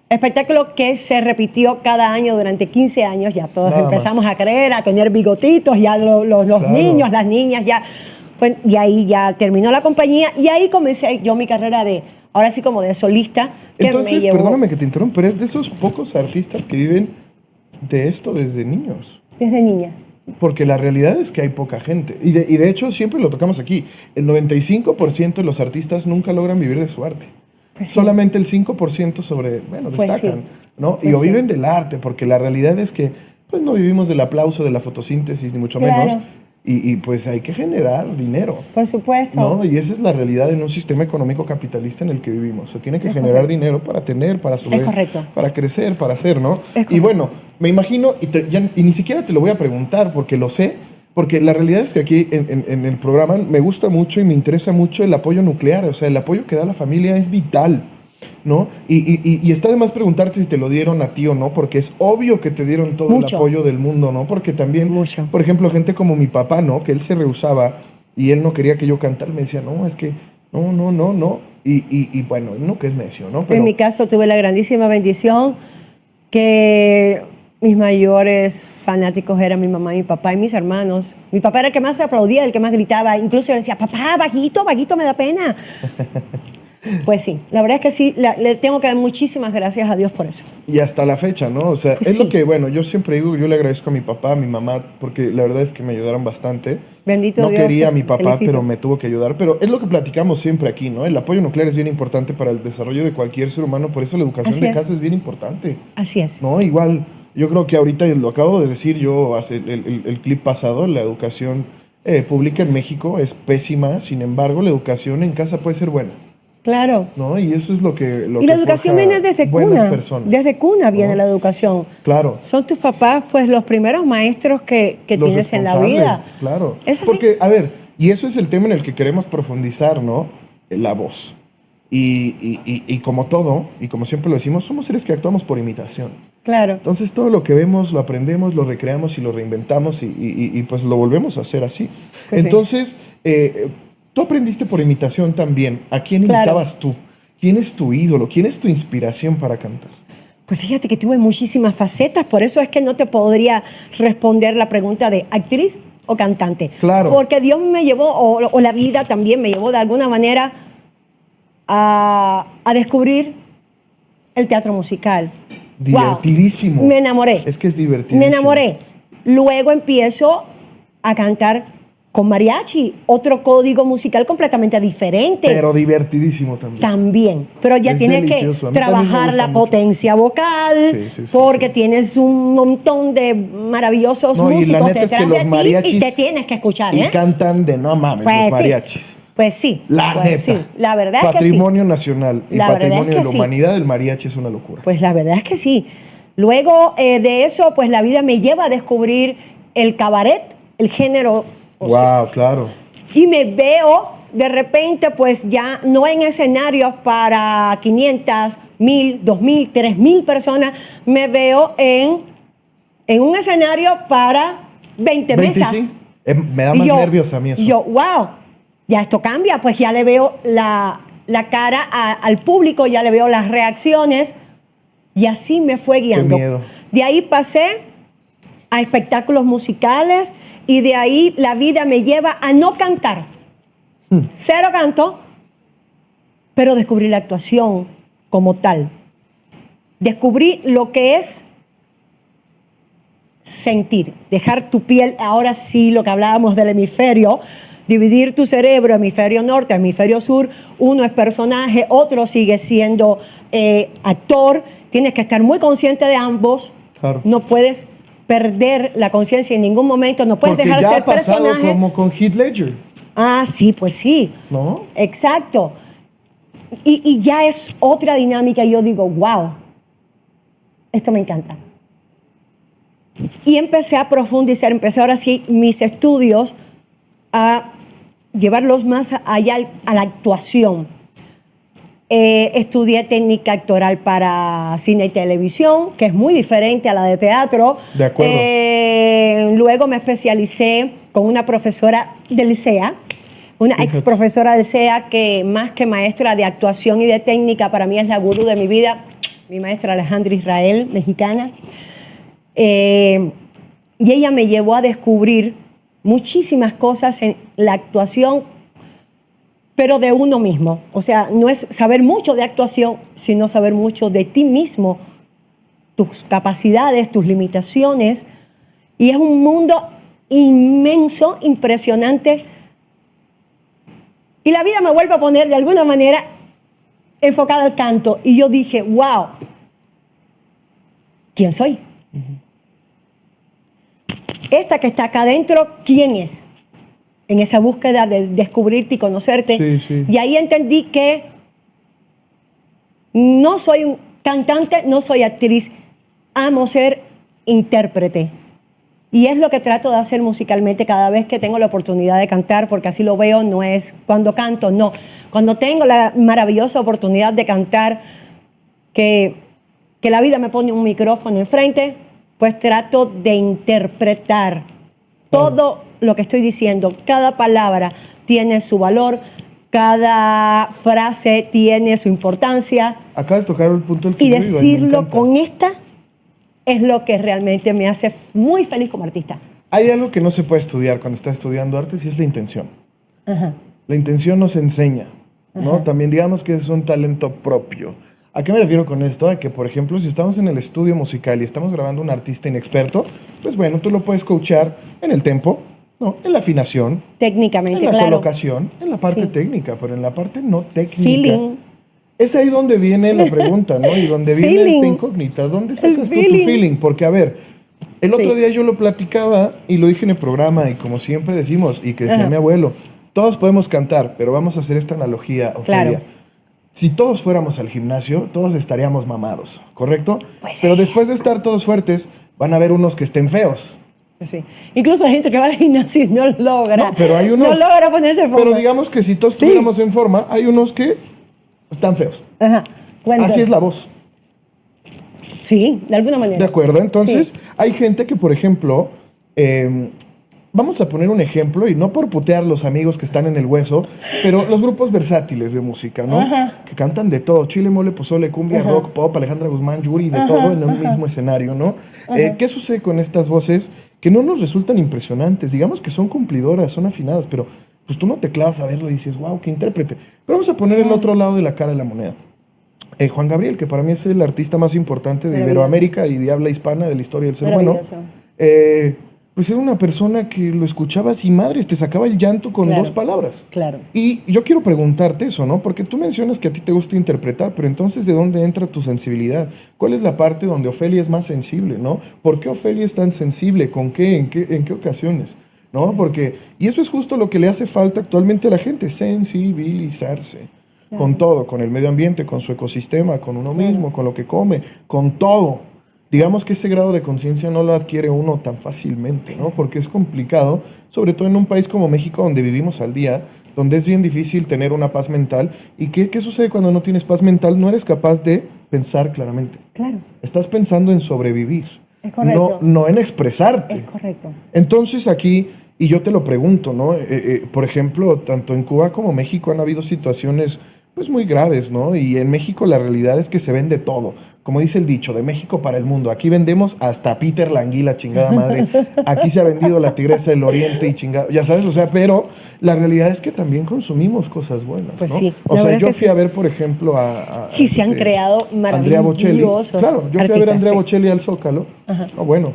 Espectáculo que se repitió cada año durante 15 años. Ya todos Nada empezamos más. a creer, a tener bigotitos, ya los Claro. niños, las niñas, ya. Pues, y ahí ya terminó la compañía y ahí comencé yo mi carrera ahora sí como de solista. Que Entonces, me llevó perdóname que te interrumpa, pero es de esos pocos artistas que viven de esto desde niños. desde niña. Porque la realidad es que hay poca gente. Y de hecho, siempre lo tocamos aquí. El 95% de los artistas nunca logran vivir de su arte. Pues sí. Solamente el 5% Pues destacan, sí. ¿no? Pues Y o sí. viven del arte, porque la realidad es que pues no vivimos del aplauso, de la fotosíntesis, ni mucho Claro. menos. Y pues hay que generar dinero. Por supuesto. ¿No? Y esa es la realidad en un sistema económico capitalista en el que vivimos. Se tiene que Es generar correcto. dinero para tener, para correcto. para crecer, para hacer, ¿no? Es Y correcto. bueno, me imagino, y ni siquiera te lo voy a preguntar porque lo sé, porque la realidad es que aquí en el programa me gusta mucho y me interesa mucho el apoyo nuclear, o sea, el apoyo que da la familia es vital, ¿no? Y está de más preguntarte si te lo dieron a ti o no, porque es obvio que te dieron todo Mucho. el apoyo del mundo, ¿no? Porque también, Mucho. por ejemplo, gente como mi papá, ¿no? Que él se rehusaba y él no quería que yo cantara, me decía, no, es que no. Y bueno, no que es necio, ¿no? Pero En mi caso tuve la grandísima bendición que mis mayores fanáticos eran mi mamá y mi papá y mis hermanos. Mi papá era el que más aplaudía, el que más gritaba. Incluso yo le decía, papá, bajito, me da pena. Pues sí, la verdad es que sí, le tengo que dar muchísimas gracias a Dios por eso. y hasta la fecha, ¿no? O sea, Pues es lo sí. que, bueno, yo siempre digo, yo le agradezco a mi papá, a mi mamá, porque la verdad es que me ayudaron bastante. Bendito No Dios, quería a te mi papá, felicito. pero me tuvo que ayudar. Pero es lo que platicamos siempre aquí, ¿no? El apoyo nuclear es bien importante para el desarrollo de cualquier ser humano, por eso la educación Así de es. casa es bien importante, Así es. ¿no? Igual, yo creo que ahorita, lo acabo de decir yo hace el clip pasado, la educación pública en México es pésima, sin embargo, la educación en casa puede ser buena, Claro. ¿no? Y eso es lo que Y la educación forja viene desde buenas cuna. personas, Desde cuna viene ¿no? la educación. Claro. Son tus papás, pues, los primeros maestros que Los tienes en la responsables, vida. Claro. Es así. Porque, a ver, y eso es el tema en el que queremos profundizar, ¿no? La voz. Y como todo, y como siempre lo decimos, somos seres que actuamos por imitación. Claro. Entonces todo lo que vemos lo aprendemos, lo recreamos y lo reinventamos y pues lo volvemos a hacer así. Pues sí. Entonces, tú aprendiste por imitación también. ¿A quién Claro. imitabas tú? ¿Quién es tu ídolo? ¿Quién es tu inspiración para cantar? Pues fíjate que tuve muchísimas facetas, por eso es que no te podría responder la pregunta de actriz o cantante. Claro. Porque Dios me llevó, o la vida también me llevó de alguna manera a descubrir el teatro musical. Divertidísimo. Wow, me enamoré. Es que es divertidísimo. Me enamoré. Luego empiezo a cantar con mariachi, otro código musical completamente diferente. Pero divertidísimo también. También, pero ya Es tienes delicioso. A que mí también me trabajar gusta la mucho. potencia vocal, porque tienes un montón de maravillosos No, y la músicos neta es que detrás los de ti mariachis y te tienes que escuchar, Y ¿eh? cantan de no mames, Pues los sí. mariachis. Pues sí, La pues neta. sí. La verdad es que sí. Patrimonio nacional y La verdad patrimonio es de que la sí. humanidad, el mariachi es una locura. Pues la verdad es que sí. Luego de eso, pues la vida me lleva a descubrir el cabaret, el género. Wow, claro. Y me veo de repente, pues ya no en escenarios para 500, 1000, 2000, 3000 personas, me veo en un escenario para 20 mesas. Sí. Me da Y más nervios a mí eso. Y yo, wow, ya esto cambia, pues ya le veo la cara al público, ya le veo las reacciones y así me fue guiando. Qué miedo. De ahí pasé a espectáculos musicales y de ahí la vida me lleva a no cantar. Cero canto, pero descubrí la actuación como tal. Descubrí lo que es sentir, dejar tu piel, ahora sí lo que hablábamos del hemisferio, dividir tu cerebro, hemisferio norte, hemisferio sur, uno es personaje, otro sigue siendo actor, tienes que estar muy consciente de ambos, Claro. no puedes perder la conciencia en ningún momento, no puedes Porque dejar ya ser ha pasado personaje. como con Heath Ledger, Ah, sí, pues sí. ¿no? Exacto. Y ya es otra dinámica y yo digo, wow, esto me encanta. Y empecé a profundizar, empecé ahora sí mis estudios a llevarlos más allá a la actuación. Estudié técnica actoral para cine y televisión, que es muy diferente a la de teatro. De acuerdo. Luego me especialicé con una profesora del CEA, una Fíjate. ex profesora del CEA que más que maestra de actuación y de técnica, para mí es la gurú de mi vida, mi maestra Alejandra Israel, mexicana. Y ella me llevó a descubrir muchísimas cosas en la actuación, pero de uno mismo. O sea, no es saber mucho de actuación, sino saber mucho de ti mismo, tus capacidades, tus limitaciones. Y es un mundo inmenso, impresionante. Y la vida me vuelve a poner de alguna manera enfocada al canto. Y yo dije, wow, ¿quién soy? Esta que está acá adentro, ¿quién es? En esa búsqueda de descubrirte y conocerte. Sí, sí. Y ahí entendí que no soy un cantante, no soy actriz, amo ser intérprete. Y es lo que trato de hacer musicalmente cada vez que tengo la oportunidad de cantar, porque así lo veo, no es cuando canto, no. Cuando tengo la maravillosa oportunidad de cantar, que la vida me pone un micrófono enfrente, pues trato de interpretar todo lo que estoy diciendo. Cada palabra tiene su valor, cada frase tiene su importancia. Acabas de tocar el punto del que Y yo iba, me decirlo encanta. con esta es lo que realmente me hace muy feliz como artista. Hay algo que no se puede estudiar cuando estás estudiando artes y es la intención. Ajá. La intención nos enseña, ¿no? También digamos que es un talento propio. ¿A qué me refiero con esto? A que, por ejemplo, si estamos en el estudio musical y estamos grabando un artista inexperto, pues bueno, tú lo puedes coachar en el tempo, ¿no? En la afinación, Técnicamente, en la claro. colocación, en la parte Sí. técnica, pero en la parte no técnica. Feeling. Es ahí donde viene la pregunta, ¿no? Y donde viene Feeling. esta incógnita. ¿Dónde sacas tú tu feeling. feeling? Porque, a ver, el otro Sí. día yo lo platicaba y lo dije en el programa y como siempre decimos y que decía Ajá. mi abuelo, todos podemos cantar, pero vamos a hacer esta analogía, Ofelia. Claro. Si todos fuéramos al gimnasio, todos estaríamos mamados, ¿correcto? Pues sí. Pero después de estar todos fuertes, van a haber unos que estén feos. Sí. Incluso hay gente que va al gimnasio y no logra. No, pero hay unos- No logra ponerse en forma. Pero digamos que si todos Sí. estuviéramos en forma, hay unos que están feos. Ajá. Cuéntame. Así es la voz. Sí, de alguna manera. ¿De acuerdo? Entonces, Sí. hay gente que, por ejemplo, vamos a poner un ejemplo, y no por putear los amigos que están en el hueso, pero los grupos versátiles de música, ¿no? Ajá. Que cantan de todo, chile, mole, pozole, cumbia, Ajá. rock, pop, Alejandra Guzmán, Yuri, de Ajá, todo en un ajá. mismo escenario, ¿no? ¿Qué sucede con estas voces que no nos resultan impresionantes? Digamos que son cumplidoras, son afinadas, pero pues tú no te clavas a verlo y dices, wow, qué intérprete. Pero vamos a poner el otro lado de la cara de la moneda. Juan Gabriel, que para mí es el artista más importante de Maravilloso. Iberoamérica y de habla hispana de la historia del ser humano. Maravilloso. Pues era una persona que lo escuchabas y madres, te sacaba el llanto con Claro. 2 palabras. Claro. Y yo quiero preguntarte eso, ¿no? Porque tú mencionas que a ti te gusta interpretar, pero entonces, ¿de dónde entra tu sensibilidad? ¿Cuál es la parte donde Ofelia es más sensible, ¿no? ¿Por qué Ofelia es tan sensible? ¿Con qué? ¿En qué ocasiones? ¿No? Porque, y eso es justo lo que le hace falta actualmente a la gente, sensibilizarse. Con todo, con el medio ambiente, con su ecosistema, con uno mismo, con lo que come, con todo. Digamos que ese grado de conciencia no lo adquiere uno tan fácilmente, ¿no? Porque es complicado, sobre todo en un país como México, donde vivimos al día, donde es bien difícil tener una paz mental. ¿Y qué sucede cuando no tienes paz mental? No eres capaz de pensar claramente. Claro. Estás pensando en sobrevivir, Es correcto. no en expresarte. Es correcto. Entonces aquí, y yo te lo pregunto, ¿no? Por ejemplo, tanto en Cuba como México han habido situaciones pues muy graves, ¿no? Y en México la realidad es que se vende todo. Como dice el dicho, de México para el mundo. Aquí vendemos hasta Peter Languila, chingada madre. Aquí se ha vendido la Tigresa del Oriente y chingada, ya sabes, o sea, pero la realidad es que también consumimos cosas buenas, Pues ¿no? sí, O la sea, verdad yo es que fui sí. a ver, por ejemplo, Y se han creado Andrea Bocelli. maravillosos Claro, yo fui a ver a artistas, Andrea sí. Bocelli al Zócalo. Ajá. No, bueno,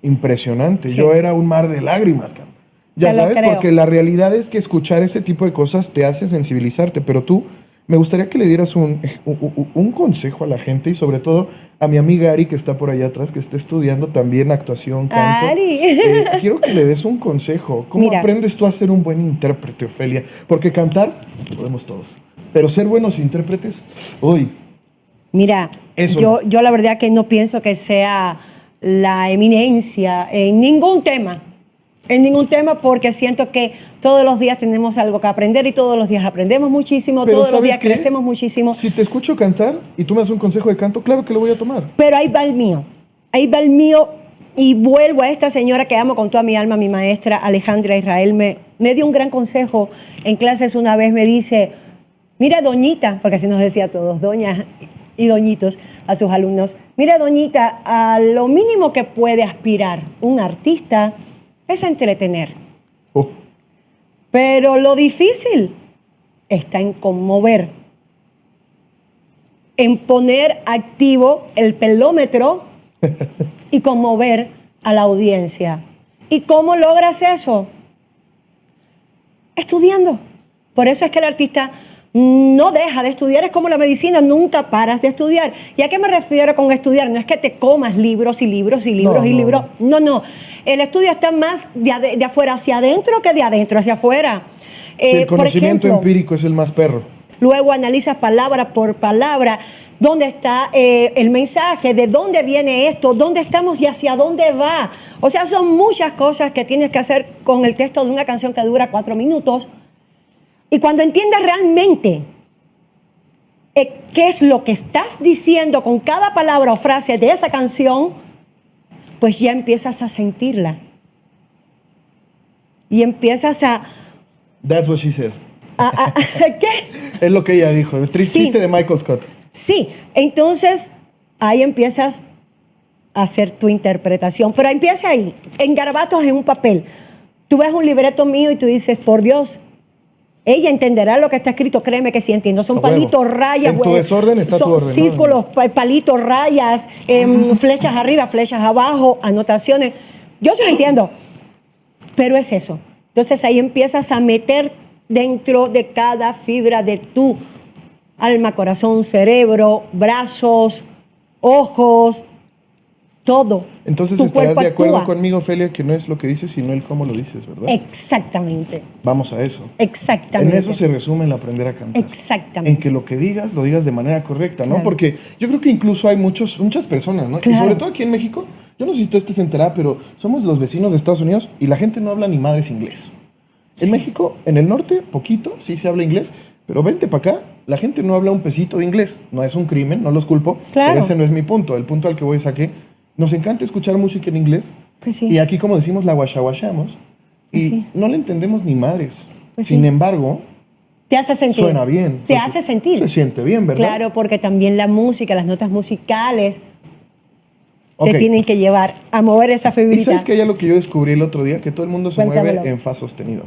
impresionante. Sí. Yo era un mar de lágrimas, cabrón. Ya Te lo sabes, creo. porque la realidad es que escuchar ese tipo de cosas te hace sensibilizarte, pero tú, me gustaría que le dieras un consejo a la gente y sobre todo a mi amiga Ari, que está por allá atrás, que está estudiando también actuación, canto. Ari. Quiero que le des un consejo. ¿Cómo Mira. aprendes tú a ser un buen intérprete, Ofelia? Porque cantar, podemos todos. Pero ser buenos intérpretes, uy, Mira, Eso yo la verdad que no pienso que sea la eminencia en ningún tema. En ningún tema, porque siento que todos los días tenemos algo que aprender y todos los días aprendemos muchísimo, Pero todos los ¿sabes días qué? crecemos muchísimo. Si te escucho cantar y tú me das un consejo de canto, claro que lo voy a tomar. Pero ahí va el mío. Ahí va el mío y vuelvo a esta señora que amo con toda mi alma, mi maestra Alejandra Israel. Me dio un gran consejo en clases una vez. Me dice, mira, doñita, porque así nos decía a todos, doñas y doñitos, a sus alumnos. Mira, doñita, a lo mínimo que puede aspirar un artista es a entretener. Oh, Pero lo difícil está en conmover, en poner activo el pelómetro y conmover a la audiencia. ¿Y cómo logras eso? Estudiando. Por eso es que el artista no deja de estudiar, es como la medicina, nunca paras de estudiar. ¿Y a qué me refiero con estudiar? No es que te comas libros y libros y libros No, y no, libros. No. El estudio está más de afuera hacia adentro que de adentro hacia afuera. sí, el Por conocimiento ejemplo, empírico es el más perro. luego analizas palabra por palabra dónde está el mensaje, de dónde viene esto, dónde estamos y hacia dónde va. O sea, son muchas cosas que tienes que hacer con el texto de una canción que dura 4 minutos. Y cuando entiendas realmente qué es lo que estás diciendo con cada palabra o frase de esa canción, pues ya empiezas a sentirla. Y empiezas That's what she said. ¿qué? Es lo que ella dijo. El Sí. chiste de Michael Scott. Sí, entonces ahí empiezas a hacer tu interpretación. Pero empieza ahí, en garabatos en un papel. Tú ves un libreto mío y tú dices, por Dios, ella entenderá lo que está escrito, créeme que sí entiendo. Son A huevo. palitos, rayas. En tu güey. desorden está Son tu orden, ¿no? círculos, palitos, rayas, flechas arriba, flechas abajo, anotaciones. Yo sí lo entiendo, pero es eso. Entonces ahí empiezas a meter dentro de cada fibra de tu alma, corazón, cerebro, brazos, ojos, todo. Entonces Tu estarás cuerpo de acuerdo actúa. conmigo, Ofelia, que no es lo que dices, sino el cómo lo dices, ¿verdad? Exactamente, Vamos a eso. exactamente. En eso se resume el aprender a cantar. Exactamente. En que lo que digas, lo digas de manera correcta, ¿no? Claro. Porque yo creo que incluso hay muchas personas, ¿no? Y Claro. sobre todo aquí en México, yo no sé si tú estés enterada, pero somos los vecinos de Estados Unidos y la gente no habla ni madres inglés. En México, en el norte, poquito, sí se habla inglés, pero vente para acá, la gente no habla un pesito de inglés. No es un crimen, no los culpo, Claro. pero ese no es mi punto. El punto al que voy es a que nos encanta escuchar música en inglés Pues sí. y aquí, como decimos, la guachaguachamos y Sí. no le entendemos ni madres. Pues Sin sí. embargo, Te hace sentir. suena bien. Te porque hace sentir. Se siente bien, ¿verdad? Claro, porque también la música, las notas musicales Ok. te tienen que llevar a mover esa Y fibrita. sabes que hay algo que yo descubrí el otro día, que todo el mundo se Cuéntamelo. mueve en fa sostenido.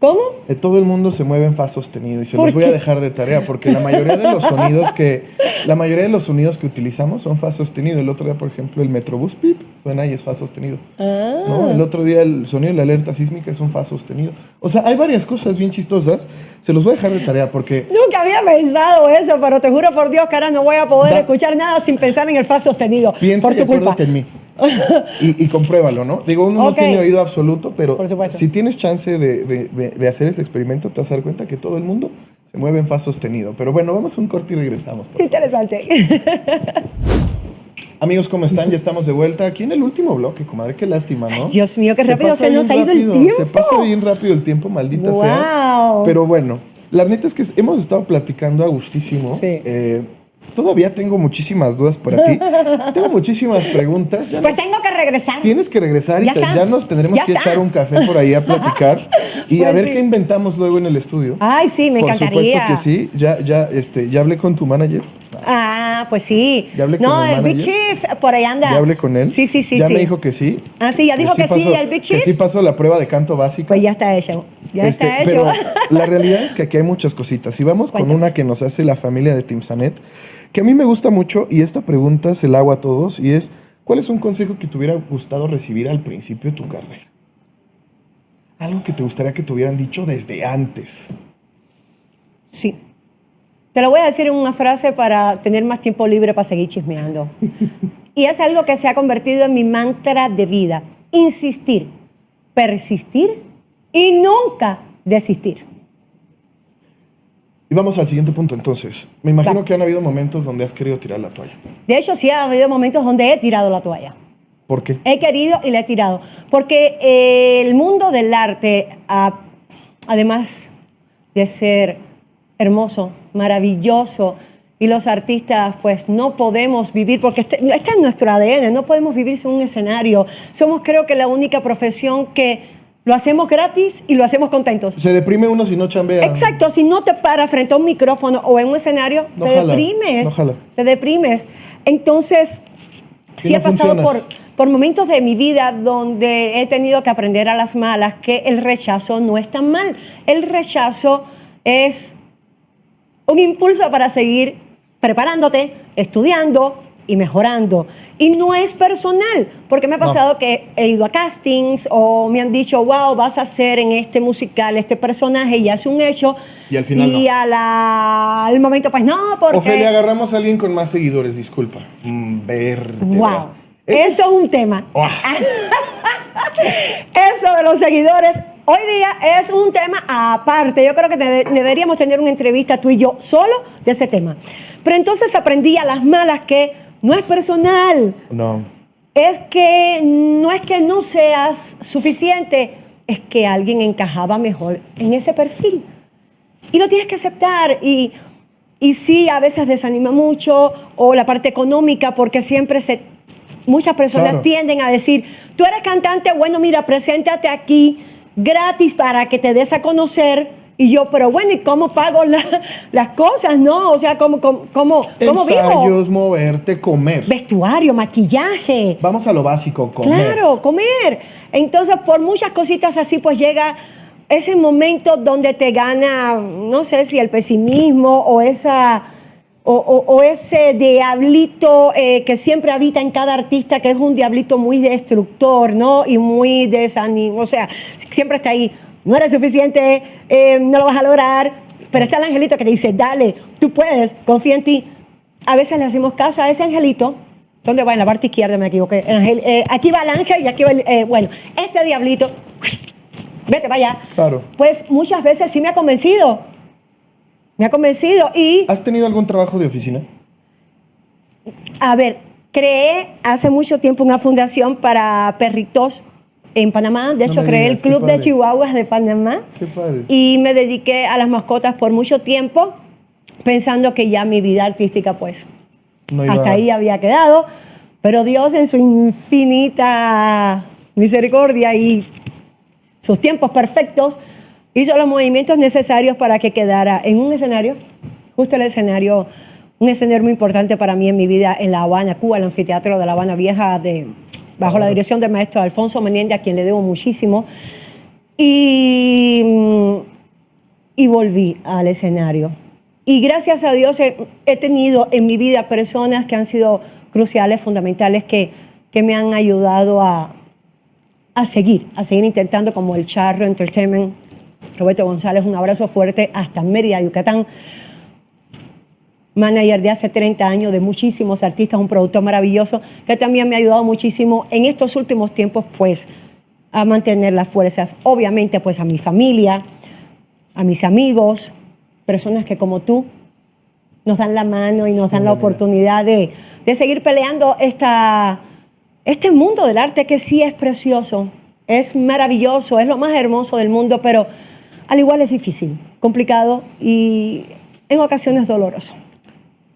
¿Cómo? Todo el mundo se mueve en fa sostenido y se ¿Por los voy a qué? dejar de tarea porque la mayoría de los sonidos que utilizamos son fa sostenido. El otro día, por ejemplo, el Metrobús pip suena y es fa sostenido. ¿No? El otro día el sonido de la alerta sísmica es un fa sostenido. O sea, hay varias cosas bien chistosas. Se los voy a dejar de tarea porque Nunca había pensado eso, pero te juro por Dios que ahora no voy a poder escuchar nada sin pensar en el fa sostenido. piensa por y tu culpa. acuérdate en mí. Y compruébalo, ¿no? Digo, uno no Ok. tiene oído absoluto, pero Por supuesto. si tienes chance de hacer ese experimento, te vas a dar cuenta que todo el mundo se mueve en fa sostenido. Pero bueno, vamos a un corte y regresamos. por favor. Interesante. Amigos, ¿cómo están? Ya estamos de vuelta aquí en el último bloque, comadre. Qué lástima, ¿no? Dios mío, qué rápido pasa se nos bien ha ido el rápido, tiempo. Se pasa bien rápido el tiempo, maldita sea. Wow. Pero bueno, la neta es que hemos estado platicando a gustísimo. Sí. Todavía tengo muchísimas dudas para ti. Tengo muchísimas preguntas. Ya Pues tengo que regresar. tienes que regresar y Ya está. ya nos tendremos Ya que está. echar un café por ahí a platicar y Pues a ver sí. qué inventamos luego en el estudio. Ay, sí, me Por encantaría. supuesto que sí. Ya hablé con tu manager. Ah, pues sí. Ya hablé con no, el el Big manager. Chief, por ahí anda. Ya hablé con él. Sí, sí, sí. Ya sí. me dijo que sí. Ah, sí, ya dijo que sí, el Big Que Chief. sí pasó la prueba de canto básica. Pues ya está hecho. Ya está hecho. Pero la realidad es que aquí hay muchas cositas. Y vamos con Cuéntame. una que nos hace la familia de Timsanet, que a mí me gusta mucho y esta pregunta se la hago a todos y es, ¿cuál es un consejo que te hubiera gustado recibir al principio de tu carrera? Algo que te gustaría que te hubieran dicho desde antes. Sí. Te lo voy a decir en una frase para tener más tiempo libre para seguir chismeando. Y es algo que se ha convertido en mi mantra de vida. Insistir, persistir y nunca desistir. Y vamos al siguiente punto entonces. Me imagino Va. que han habido momentos donde has querido tirar la toalla. De hecho, sí ha habido momentos donde he tirado la toalla. ¿Por qué? He querido y la he tirado. Porque el mundo del arte, además de ser hermoso, maravilloso, y los artistas pues no podemos vivir, porque está en nuestro ADN, no podemos vivir sin un escenario. Somos creo que la única profesión que lo hacemos gratis y lo hacemos contentos. Se deprime uno si no chambea. Exacto, si no te paras frente a un micrófono o en un escenario, No te jala, deprimes. no jala. Te deprimes. Entonces, Si sí no he pasado funcionas. por momentos de mi vida donde he tenido que aprender a las malas que el rechazo no es tan mal. El rechazo es un impulso para seguir preparándote, estudiando y mejorando. Y no es personal, porque me ha pasado que he ido a castings o me han dicho, wow, vas a hacer en este musical este personaje y hace un hecho. Y al final y no. al momento, pues no, porque... Ofelia, agarramos a alguien con más seguidores, disculpa. Vértebra. Wow. Eso es un tema. Oh. Eso de los seguidores hoy día es un tema aparte. Yo creo que deberíamos tener una entrevista tú y yo solo de ese tema. Pero entonces aprendí a las malas que no es personal. No. Es que no seas suficiente, es que alguien encajaba mejor en ese perfil. Y lo tienes que aceptar. Y sí, a veces desanima mucho, o la parte económica, porque siempre muchas personas Claro. tienden a decir, tú eres cantante, bueno, mira, preséntate aquí gratis para que te des a conocer. Y yo, pero bueno, ¿y cómo pago las cosas, no? O sea, ¿cómo vivo? Ensayos, moverte, comer. Vestuario, maquillaje. Vamos a lo básico, comer. Claro, comer. Entonces, por muchas cositas así, pues llega ese momento donde te gana, no sé si el pesimismo o ese diablito que siempre habita en cada artista, que es un diablito muy destructor, ¿no? Y muy desanimo. O sea, siempre está ahí. No eres suficiente, no lo vas a lograr. Pero está el angelito que te dice, dale, tú puedes, confía en ti. A veces le hacemos caso a ese angelito. ¿Dónde va? En la parte izquierda, me equivoqué. Aquí va el ángel y aquí va bueno, este diablito, vete para allá. Claro. Pues muchas veces sí me ha convencido. Me ha convencido y, ¿Has tenido algún trabajo de oficina? a ver, creé hace mucho tiempo una fundación para perritos en Panamá. De No hecho, me creé digas, el qué Club de padre. Chihuahuas de Panamá. Qué padre. Y me dediqué a las mascotas por mucho tiempo, pensando que ya mi vida artística, pues, No iba- hasta ahí había quedado. Pero Dios, en su infinita misericordia y sus tiempos perfectos, hizo los movimientos necesarios para que quedara en un escenario, justo el escenario, un escenario muy importante para mí en mi vida en La Habana, Cuba, el anfiteatro de La Habana Vieja, bajo la dirección del maestro Alfonso Menéndez, a quien le debo muchísimo. y volví al escenario. Y gracias a Dios he tenido en mi vida personas que han sido cruciales, fundamentales, que me han ayudado a seguir intentando, como el Charro Entertainment, Roberto González, un abrazo fuerte hasta Mérida, Yucatán. Manager de hace 30 años de muchísimos artistas, un productor maravilloso que también me ha ayudado muchísimo en estos últimos tiempos, pues, a mantener las fuerzas. Obviamente, pues, a mi familia, a mis amigos, personas que como tú nos dan la mano y nos dan la oportunidad de seguir peleando este mundo del arte que sí es precioso, es maravilloso, es lo más hermoso del mundo, pero al igual es difícil, complicado y en ocasiones doloroso.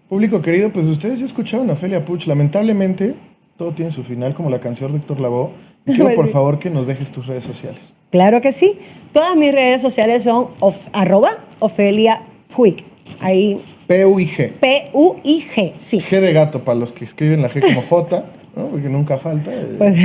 Público querido, pues ustedes ya escucharon a Ofelia Puch. Lamentablemente, todo tiene su final, como la canción de Héctor Lavoe. Y quiero, por favor, que nos dejes tus redes sociales. Claro que sí. Todas mis redes sociales son @Ofelia Puig. Ahí. P-U-I-G. P-U-I-G, sí. G de gato, para los que escriben la G como J, ¿no? Porque nunca falta. Pues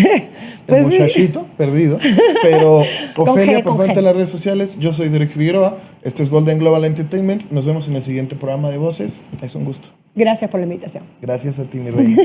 El muchachito sí. Perdido. Pero, Ofelia, G, por favor, G. en las redes sociales. Yo soy Derek Figueroa. Esto es Golden Global Entertainment. Nos vemos en el siguiente programa de Voces. Es un gusto. Gracias por la invitación. Gracias a ti, mi reina.